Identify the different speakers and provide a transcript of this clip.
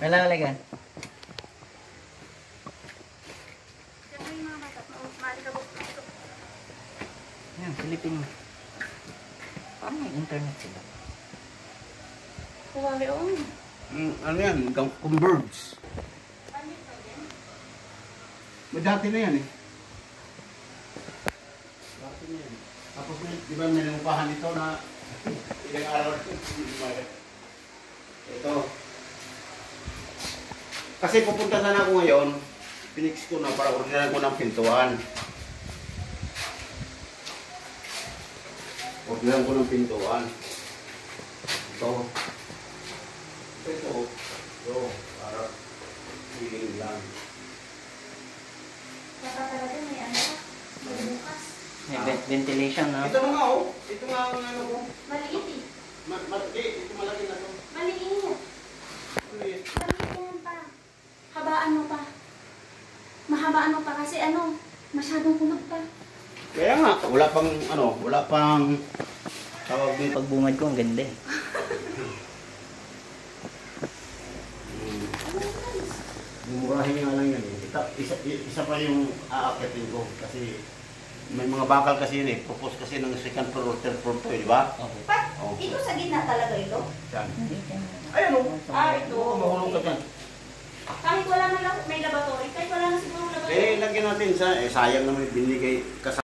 Speaker 1: Kailangan lagyan. Yan, silipin mo. Parang may internet sila.
Speaker 2: Kuwari on.
Speaker 3: Ano yan? Converge. Dati na yan eh. Dati na yan. Tapos di ba may nangupahan ito na ilang araw ito. Kasi pupunta sana ako ngayon, pinix ko na para orderan ko ng pintuan. Orderan ko ng pintuan. Ito. Ito. Ito. Para hiling lang.
Speaker 2: Baka talaga may ano, may bukas.
Speaker 1: May ventilation, no?
Speaker 3: Ito na nga oh. Ito nga ang ano ko.
Speaker 2: Maliit eh.
Speaker 3: Ito malaki na to.
Speaker 2: Maliit.
Speaker 3: Maliit.
Speaker 2: Maliit yan pa. Habaan mo pa. Mahabaan mo pa kasi ano, masyadong kulog pa.
Speaker 3: Kaya nga, wala pang ano, wala pang tawag dito.
Speaker 1: Pagbungad ko, ang ganda eh.
Speaker 3: Mumurahin nga lang yan eh. Isa pa yung aakyatin ko kasi may mga bakal kasi yun eh. Propose kasi ng second floor, third floor to eh, di ba?
Speaker 1: Okay.
Speaker 3: Oh.
Speaker 2: Ito sa gitna talaga ito?
Speaker 3: Yan. Ayan o.
Speaker 2: Ito.
Speaker 3: Mahulog ka dyan.
Speaker 2: Kahit wala na lang, may laboratory, kahit wala na siguro laboratory.
Speaker 3: Lagyan natin sa, sayang naman binigay kasama.